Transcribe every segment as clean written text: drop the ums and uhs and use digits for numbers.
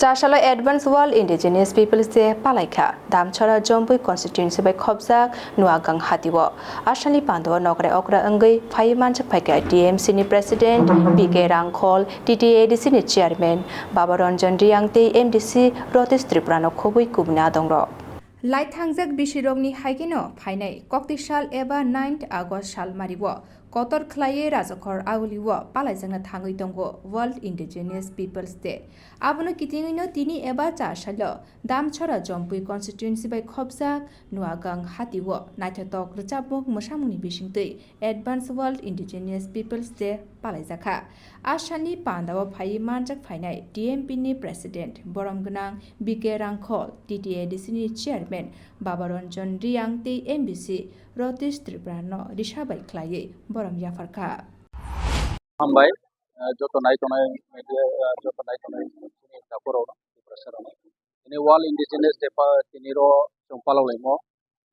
Chashala Advanced World Indigenous Peoples Day Palailaikha Damchara Khumpui constituency by Khumpui Noagang Hatio. Ashali Pando Nogre Okra Angai Paimanchak Paika DMC ni President PK Rangkhol TTADC ni Chairman Babaronjan Riangte MDC Rotis Triprano Khumpui Kubna Dongro. Laithangjak bisirogni haigino phainai koktisal eba 9 August sal maribo kotor khlaiye rajakhor aguliwo palaijangna thangui tongo World Indigenous Peoples Day abono kitingino tini eba chasalo damchara Khumpui constituency by Khumpui Noagang Hatio naithatok rchapmuk mosamuni bisingtui Advanced World Indigenous Peoples Day palaijaka ashani pandawo phai manjak phainai DMP ni President boromgnang BK Rangkhol TTADC ni Chairman Babaronjan Riangte MDC Rotis Triprano Rishabai Klaye Boram Yafarka. Khumpui joto nai ini taporo prasarana ini World Indigenous Day pa tiniro Palailaikha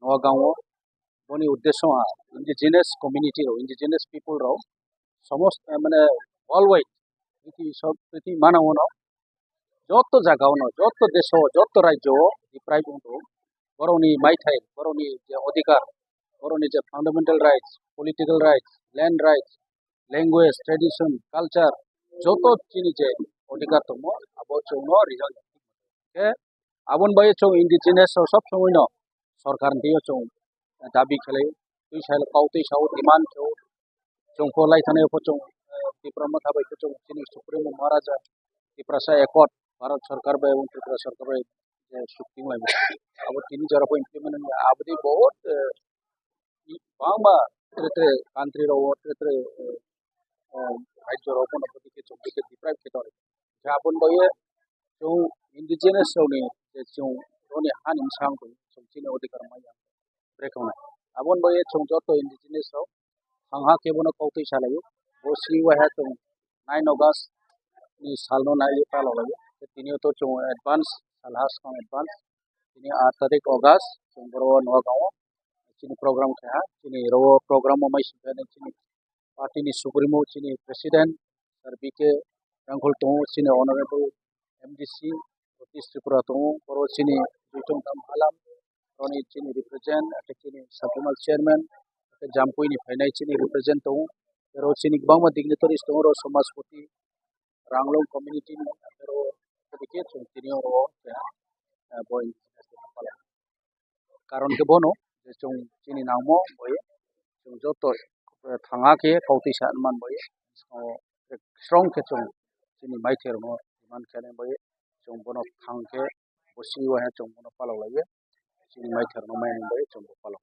Noagang boni uddesho indigenous community ro indigenous people ro সমস্ত মানে worldwide পৃথিবী মানবনো যত জায়গা যত দেশ যত রাজ্য deprive হতো বরনি মাইথাই বরনি যে অধিকার বরনি যে fundamental rights political rights land rights language tradition culture যত চিনি যে অধিকার তম আবো চৌনো রিজাল্ট কে আবন বাই চৌ ইন্ডিজিনাস সব সময় ন সরকার দিও চৌ দাবি খেলে তুই সাইল কাউতেই সাউ ডিমান্ড চৌ চৌফো লাইথানে চৌ ত্রিপুরা থাবাই চৌ চিনি সুপ্রিম মহারাজা ত্রিপুরা একট भारत सरकार बा एवं त्रिपुरा सरकार बा शुक्ति में अब तीन जरा को इम्प्लीमेंट अब दी बहुत बांबा त्रित्रे कांट्री रो त्रित्रे राज्य रो अपन अपनी के चौकी के डिप्राइव के तौर जहां अपन बये जो इंडिजिनस जोनी जो रोनी हान इंसान को चौकी ने अधिकार माया ब्रेक होना अपन बये चौजो तो इंडिजिनस रो हांहा के बनो कौती सालायो वो सी वह तो 9 अगस्त ni salno nai palo lagi tini to chung advance salhas kong advance tini 8 tarik August chung bro Noagang chini program kha chini ro program mai sibane chini party ni supremo chini president sir BK Rangkhol to chini honorable MDC Rotis Tripura to bro chini Jutung Tam Alam roni chini represent ate chini supplemental chairman ate Khumpui ni phainai chini represent to ro chini bangma dignitaries to ro samajpati Ranglong community ni pero sedikit sungkinyo ro ya boy karon ke bono chung chini nangmo boy chung joto thanga ke kauti san man boy strong ke chung chini maither mo man khane boy chung bono thang ke bosi wa chung bono palo lage chini maither no man boy chung palo